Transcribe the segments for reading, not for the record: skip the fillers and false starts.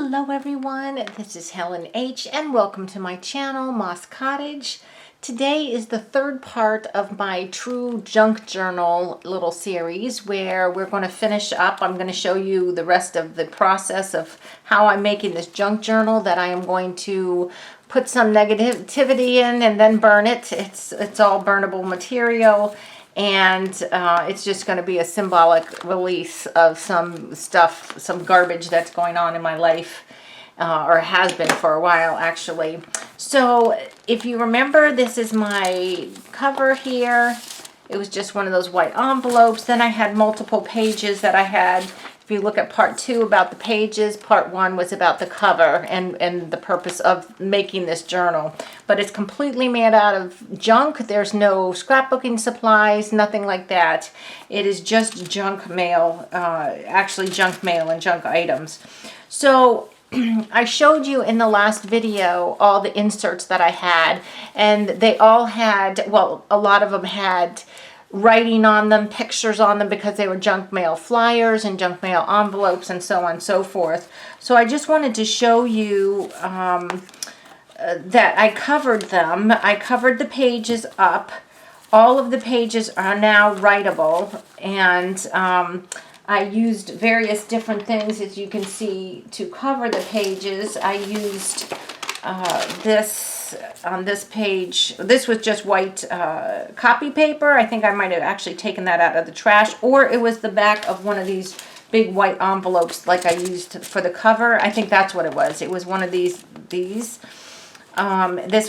Hello everyone, this is Helen H. and welcome to my channel, Moss Cottage. Today is the third part of my True Junk Journal little series where we're going to finish up. I'm going to show you the rest of the process of how I'm making this junk journal that I am going to put some negativity in and then burn it. It's all burnable material. And it's just going to be a symbolic release of some stuff, some garbage that's going on in my life, or has been for a while, actually. So if you remember, this is my cover here. It was just one of those white envelopes. Then I had multiple pages that I had. If you look at part 2 about the pages, part 1 was about the cover and the purpose of making this journal. But it's completely made out of junk. There's no scrapbooking supplies, nothing like that. It is just junk mail, actually junk mail and junk items. So I showed you in the last video all the inserts that I had, and they all had, well, a lot of them had writing on them, pictures on them, because they were junk mail flyers and junk mail envelopes and so on and so forth. So I just wanted to show you that I covered them. I covered the pages up. All of the pages are now writable, and I used various different things, as you can see, to cover the pages. I used this on this page. This was just white copy paper. I think I might have actually taken that out of the trash, or it was the back of one of these big white envelopes like I used for the cover. I think that's what it was. It was one of these. This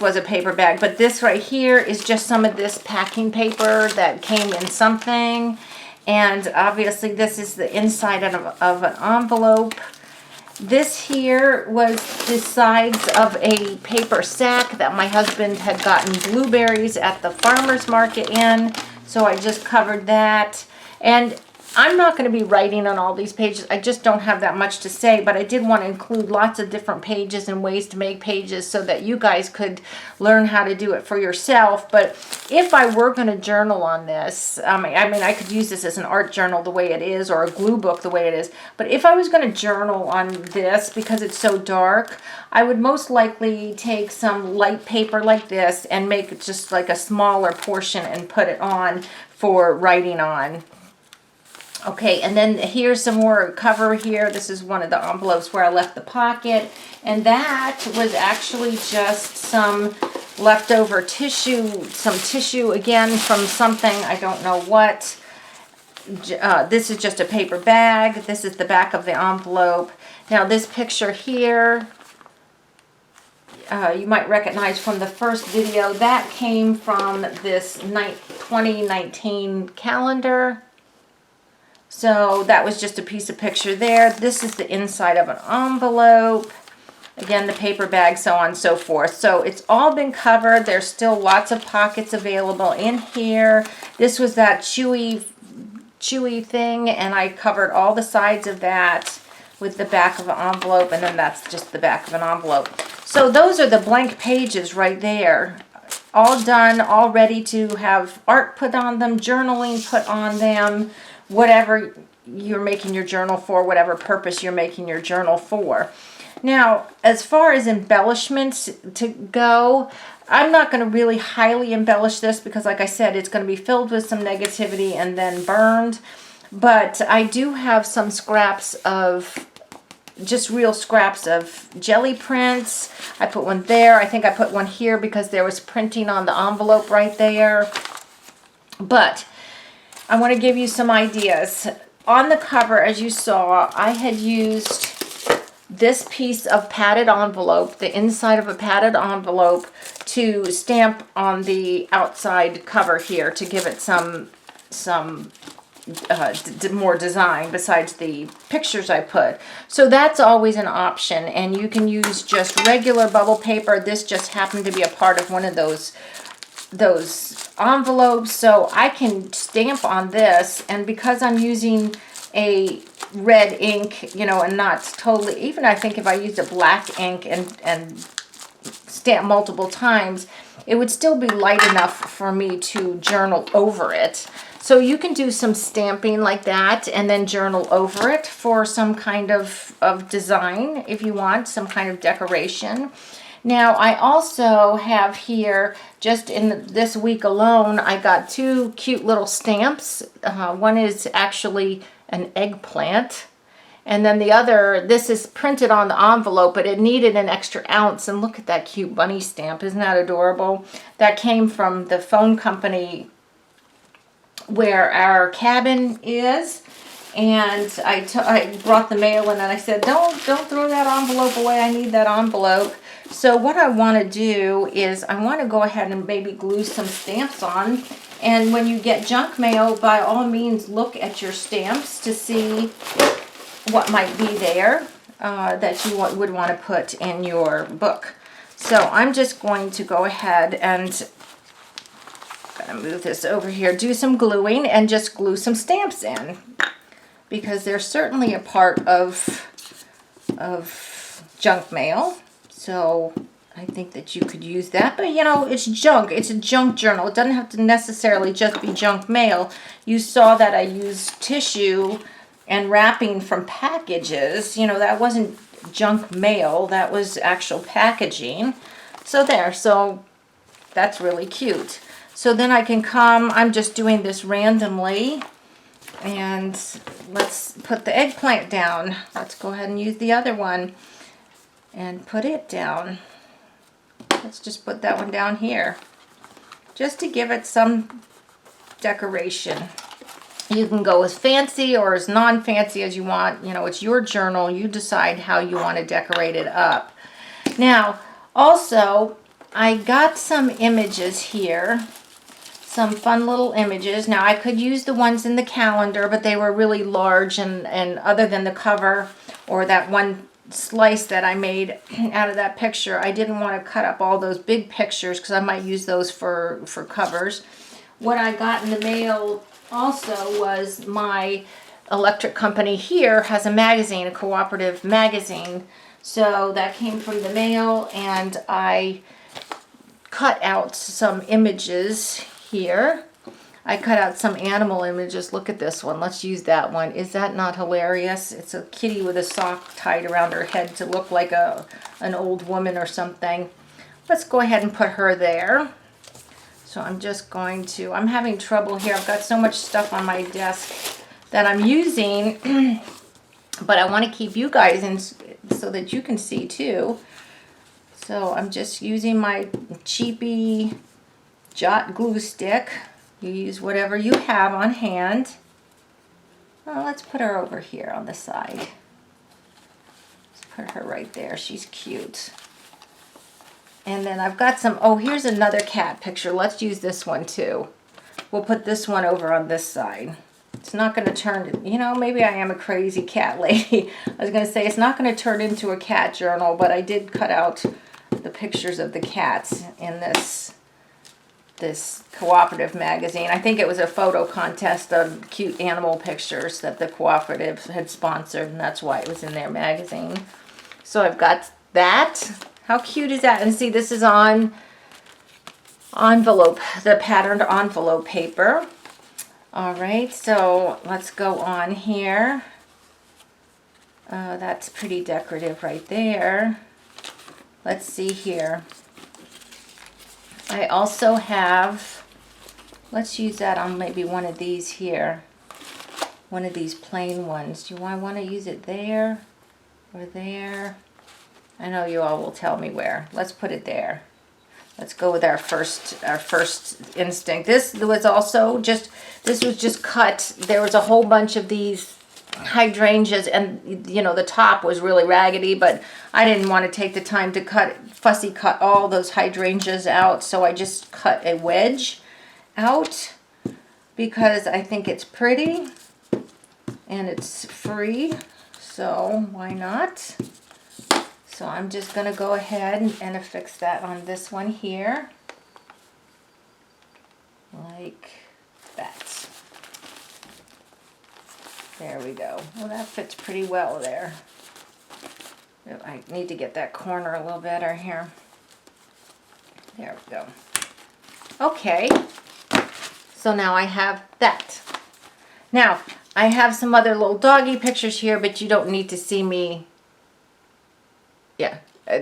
was a paper bag, but this right here is just some of this packing paper that came in something. And obviously this is the inside of an envelope. This here was the sides of a paper sack that my husband had gotten blueberries at the farmer's market in. So I just covered that. And I'm not going to be writing on all these pages. I just don't have that much to say, but I did want to include lots of different pages and ways to make pages so that you guys could learn how to do it for yourself. But if I were going to journal on this, I mean, I could use this as an art journal the way it is, or a glue book the way it is. But if I was going to journal on this, because it's so dark, I would most likely take some light paper like this and make it just like a smaller portion and put it on for writing on. Okay, and then here's some more cover here. This is one of the envelopes where I left the pocket. And that was actually just some leftover tissue, some tissue again from something, I don't know what. This is just a paper bag. This is the back of the envelope. Now this picture here, you might recognize from the first video. That came from this 2019 calendar. So that was just a piece of picture there. This is the inside of an envelope. Again, the paper bag, so on and so forth. So it's all been covered. There's still lots of pockets available in here. This was that chewy thing, and I covered all the sides of that with the back of an envelope, and then that's just the back of an envelope. So those are the blank pages right there. All done, all ready to have art put on them, journaling put on them, whatever you're making your journal for, whatever purpose you're making your journal for. Now, as far as embellishments to go, I'm not going to really highly embellish this because, like I said, it's going to be filled with some negativity and then burned. But I do have some scraps of, just real scraps of jelly prints. I put one there. I think I put one here because there was printing on the envelope right there. But I want to give you some ideas. On the cover, as you saw, I had used this piece of padded envelope, the inside of a padded envelope, to stamp on the outside cover here to give it some more design besides the pictures I put. So that's always an option, and you can use just regular bubble paper. This just happened to be a part of one of those envelopes, so I can stamp on this, and because I'm using a red ink, you know, and not totally, even I think if I used a black ink and stamp multiple times, it would still be light enough for me to journal over it. So you can do some stamping like that and then journal over it for some kind of design if you want, some kind of decoration. Now, I also have here, just in this week alone, I got 2 cute little stamps. One is actually an eggplant. And then the other, this is printed on the envelope, but it needed an extra ounce. And look at that cute bunny stamp. Isn't that adorable? That came from the phone company where our cabin is. And I brought the mail in and I said, don't throw that envelope away. I need that envelope. So what I want to do is I want to go ahead and maybe glue some stamps on. And when you get junk mail, by all means, look at your stamps to see what might be there that you would want to put in your book. So I'm just going to go ahead and move this over here, do some gluing, and just glue some stamps in, because they're certainly a part of junk mail. So I think that you could use that, but you know, it's junk. It's a junk journal. It doesn't have to necessarily just be junk mail. You saw that I used tissue and wrapping from packages. You know, that wasn't junk mail, that was actual packaging. So there, so that's really cute. So then I can come, I'm just doing this randomly, and let's put the eggplant down. Let's go ahead and use the other one and put it down. Let's just put that one down here, just to give it some decoration. You can go as fancy or as non-fancy as you want. You know, it's your journal. You decide how you want to decorate it up. Now, also, I got some images here. Some fun little images. Now, I could use the ones in the calendar, but they were really large, and other than the cover or that one slice that I made out of that picture, I didn't want to cut up all those big pictures because I might use those for covers. What I got in the mail also was my electric company here has a magazine, a cooperative magazine. So that came from the mail, and I cut out some images here. I cut out some animal images. Look at this one. Let's use that one. Is that not hilarious? It's a kitty with a sock tied around her head to look like an old woman or something. Let's go ahead and put her there. So I'm just going to, I'm having trouble here. I've got so much stuff on my desk that I'm using, but I want to keep you guys in so that you can see too. So I'm just using my cheapy Jot glue stick. You use whatever you have on hand. Well, let's put her over here on the side. Let's put her right there. She's cute. And then I've got some, oh, here's another cat picture. Let's use this one too. We'll put this one over on this side. It's not going to turn, you know, maybe I am a crazy cat lady. I was going to say it's not going to turn into a cat journal, but I did cut out the pictures of the cats in this cooperative magazine. I think it was a photo contest of cute animal pictures that the cooperative had sponsored, and that's why it was in their magazine. So I've got that. How cute is that? And see, this is on envelope, the patterned envelope paper. All right, so let's go on here. That's pretty decorative right there. Let's see here. I also have, let's use that on maybe one of these here. One of these plain ones. Do I want to use it there or there? I know you all will tell me where. Let's put it there. Let's go with our first instinct. This was also just, this was just cut. There was a whole bunch of these hydrangeas, and you know, the top was really raggedy, but I didn't want to take the time to fussy cut all those hydrangeas out, so I just cut a wedge out because I think it's pretty and it's free, so why not? So I'm just going to go ahead and affix that on this one here, like that. There we go. Well, that fits pretty well there. I need to get that corner a little better here. There we go. Okay. So now I have that. Now, I have some other little doggy pictures here, but you don't need to see me,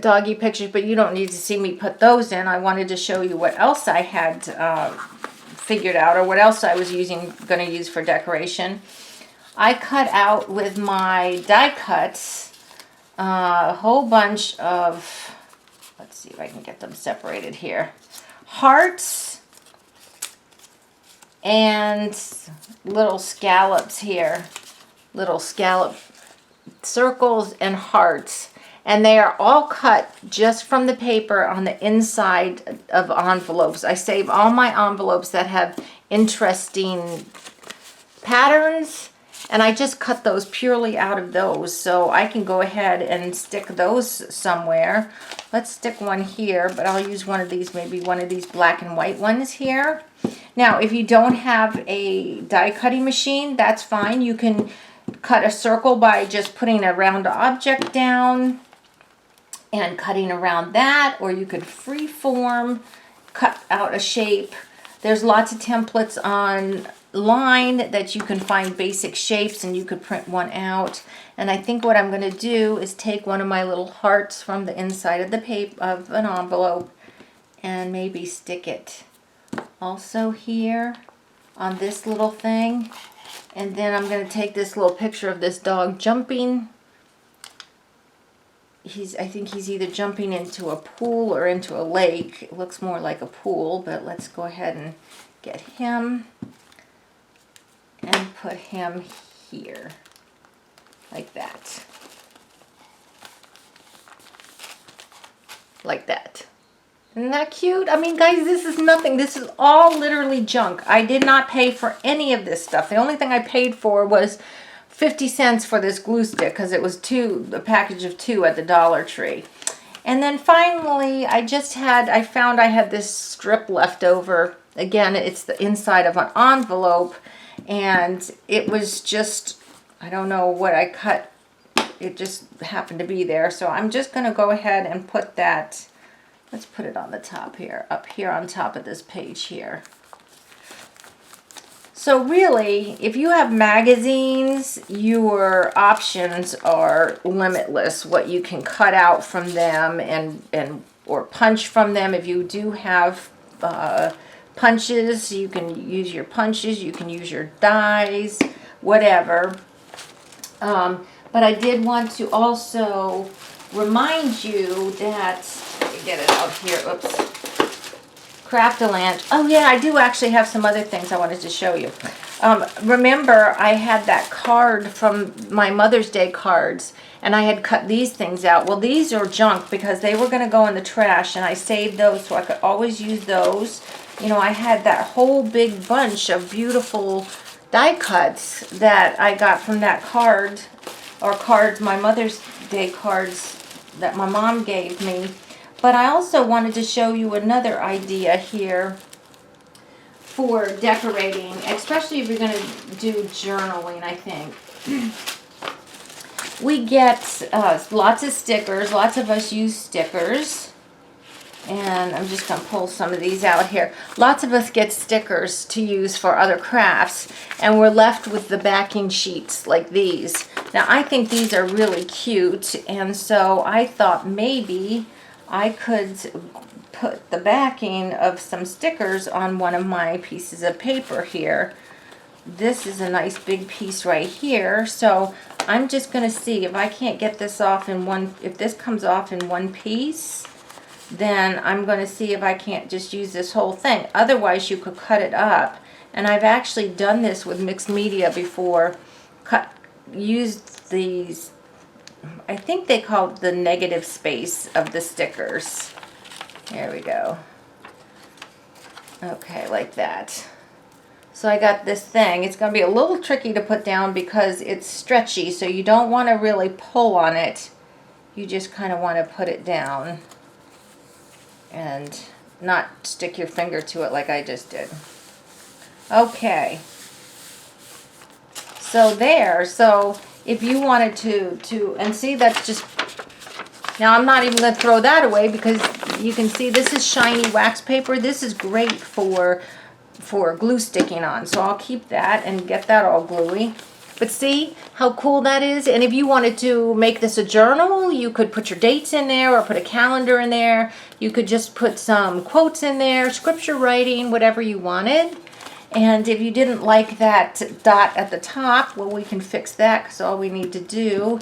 doggy pictures, but you don't need to see me put those in. I wanted to show you what else I had figured out, or what else I was going to use for decoration. I cut out with my die cuts a whole bunch of, let's see if I can get them separated here, hearts and little scallops here, little scallop circles and hearts, and they are all cut just from the paper on the inside of envelopes. I save all my envelopes that have interesting patterns, and I just cut those purely out of those, so I can go ahead and stick those somewhere. Let's stick one here, but I'll use one of these, maybe one of these black and white ones here. Now, if you don't have a die cutting machine, that's fine. You can cut a circle by just putting a round object down and cutting around that, or you could free form, cut out a shape. There's lots of templates online that you can find basic shapes, and you could print one out. And I think what I'm going to do is take one of my little hearts from the inside of the paper of an envelope and maybe stick it also here on this little thing. And then I'm going to take this little picture of this dog jumping. I think he's either jumping into a pool or into a lake. It looks more like a pool, but let's go ahead and get him and put him here, like that. Like that. Isn't that cute? I mean, guys, this is nothing. This is all literally junk. I did not pay for any of this stuff. The only thing I paid for was 50 cents for this glue stick, because it was a package of 2 at the Dollar Tree. And then finally, I found I had this strip left over. Again, it's the inside of an envelope, and it was just, I don't know what I cut. It just happened to be there. So I'm just going to go ahead and put that. Let's put it on the top here, up here on top of this page here. So really, if you have magazines, your options are limitless, what you can cut out from them or punch from them. If you do have punches, you can use your punches, you can use your dies, whatever. But I did want to also remind you that, get it out here, oops. Craft-A-Land. Oh yeah, I do actually have some other things I wanted to show you. Remember, I had that card from my Mother's Day cards, and I had cut these things out. Well, these are junk because they were going to go in the trash, and I saved those so I could always use those. You know, I had that whole big bunch of beautiful die cuts that I got from that card, or cards, my Mother's Day cards that my mom gave me. But I also wanted to show you another idea here for decorating, especially if you're going to do journaling, I think. We get lots of stickers. Lots of us use stickers. And I'm just going to pull some of these out here. Lots of us get stickers to use for other crafts, and we're left with the backing sheets like these. Now, I think these are really cute, and so I thought maybe I could put the backing of some stickers on one of my pieces of paper here. This is a nice big piece right here, so I'm just going to see if I can't get this off in one, if this comes off in one piece, then I'm going to see if I can't just use this whole thing. Otherwise, you could cut it up, and I've actually done this with mixed media before. Used these, I think they call it the negative space of the stickers. There we go. Okay, like that. So I got this thing. It's going to be a little tricky to put down because it's stretchy, so you don't want to really pull on it. You just kind of want to put it down and not stick your finger to it like I just did. Okay. So there. So if you wanted to, and see, that's just, now I'm not even going to throw that away because you can see this is shiny wax paper. This is great for for glue sticking on. So I'll keep that and get that all gluey. But see how cool that is? And if you wanted to make this a journal, you could put your dates in there or put a calendar in there. You could just put some quotes in there, scripture writing, whatever you wanted. And if you didn't like that dot at the top, well, we can fix that, because all we need to do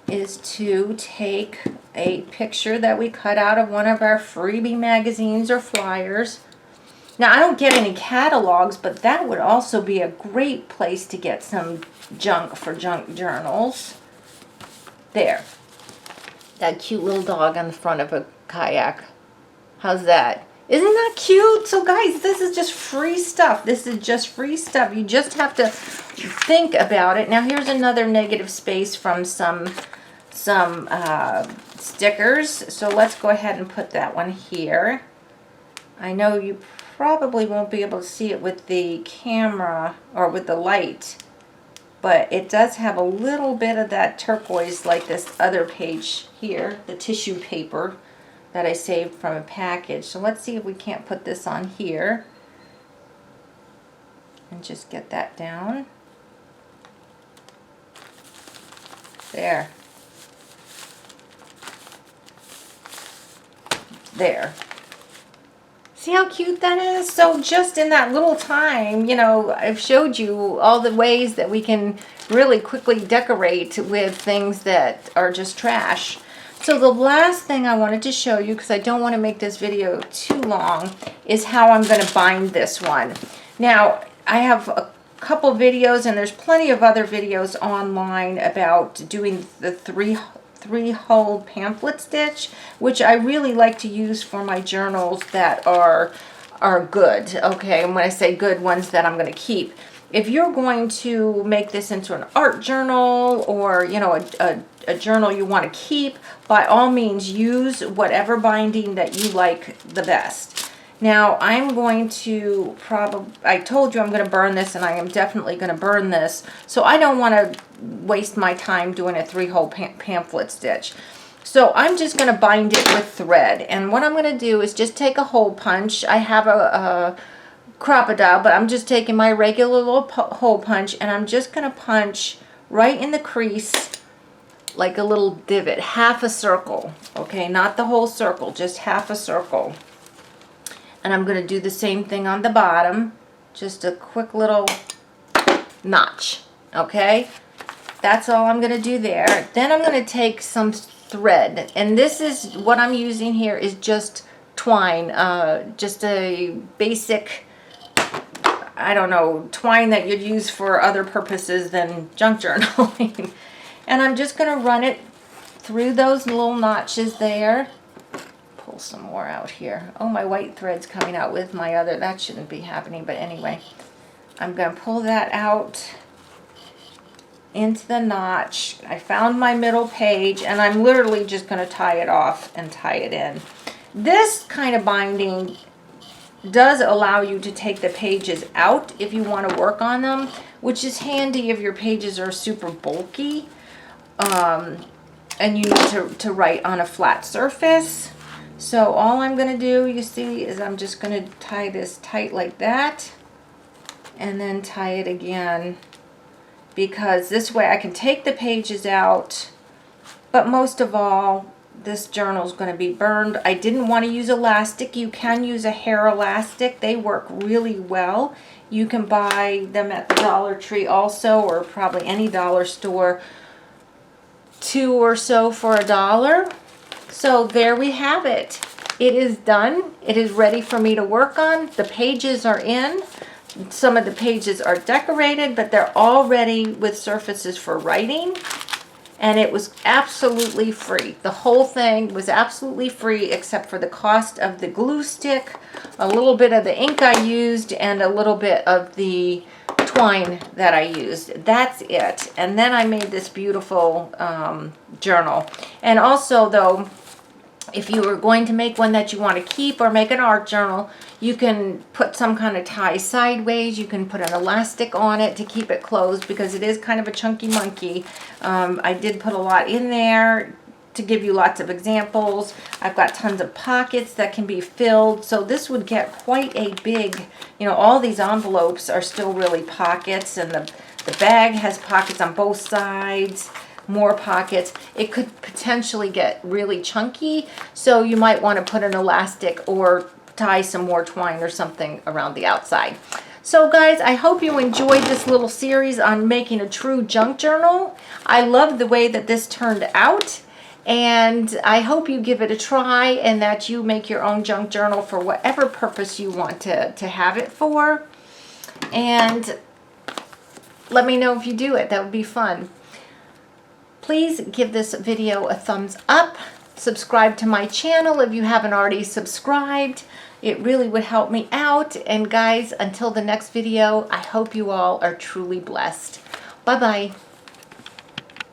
is to take a picture that we cut out of one of our freebie magazines or flyers. Now, I don't get any catalogs, but that would also be a great place to get some junk for junk journals. There. That cute little dog on the front of a kayak. How's that? Isn't that cute? So guys, this is just free stuff. This is just free stuff. You just have to think about it. Now, here's another negative space from some stickers. So let's go ahead and put that one here. I know you probably won't be able to see it with the camera or with the light, but it does have a little bit of that turquoise like this other page here, the tissue paper that I saved from a package. So let's see if we can't put this on here and just get that down. There. There. See how cute that is? So just in that little time, you know, I've showed you all the ways that we can really quickly decorate with things that are just trash. So the last thing I wanted to show you, because I don't want to make this video too long, is how I'm going to bind this one. Now, I have a couple videos, and there's plenty of other videos online about doing the three-hole pamphlet stitch, which I really like to use for my journals that are good. Okay, and when I say good, ones that I'm going to keep. If you're going to make this into an art journal, or you know, a journal you want to keep, by all means use whatever binding that you like the best. Now, I'm going to I told you I'm going to burn this, and I am definitely going to burn this, so I don't want to waste my time doing a three-hole pamphlet stitch. So I'm just going to bind it with thread, and what I'm going to do is just take a hole punch. I have a crocodile, but I'm just taking my regular little hole punch, and I'm just going to punch right in the crease like a little divot, half a circle, okay, not the whole circle, just half a circle. And I'm going to do the same thing on the bottom, just a quick little notch, okay? That's all I'm going to do there. Then I'm going to take some thread, and this is what I'm using here is just twine, just a basic, I don't know, twine that you'd use for other purposes than junk journaling. And I'm just going to run it through those little notches there. Pull some more out here. Oh, my white thread's coming out with my other. That shouldn't be happening, but anyway. I'm going to pull that out into the notch. I found my middle page, and I'm literally just going to tie it off and tie it in. This kind of binding does allow you to take the pages out if you want to work on them, which is handy if your pages are super bulky and you need to write on a flat surface. So all I'm going to do, you see, is I'm just going to tie this tight like that, and then tie it again, because this way I can take the pages out. But most of all, this journal is going to be burned. I didn't want to use elastic. You can use a hair elastic. They work really well. You can buy them at the Dollar Tree also, or probably any dollar store, 2 or so for $1. So there we have it. It is done. It is ready for me to work on. The pages are in. Some of the pages are decorated, but they're all ready with surfaces for writing. And it was absolutely free. The whole thing was absolutely free, except for the cost of the glue stick, a little bit of the ink I used, and a little bit of the twine that I used. That's it. And then I made this beautiful journal. And also, though, if you were going to make one that you want to keep or make an art journal, you can put some kind of tie sideways. You can put an elastic on it to keep it closed, because it is kind of a chunky monkey. I did put a lot in there to give you lots of examples. I've got tons of pockets that can be filled. So this would get quite a big, you know, all these envelopes are still really pockets, and the bag has pockets on both sides, more pockets. It could potentially get really chunky, so you might want to put an elastic or tie some more twine or something around the outside. So guys, I hope you enjoyed this little series on making a true junk journal. I love the way that this turned out, and I hope you give it a try and that you make your own junk journal for whatever purpose you want to have it for. And let me know if you do it. That would be fun. Please give this video a thumbs up. Subscribe to my channel if you haven't already subscribed. It really would help me out. And guys, until the next video, I hope you all are truly blessed. Bye-bye.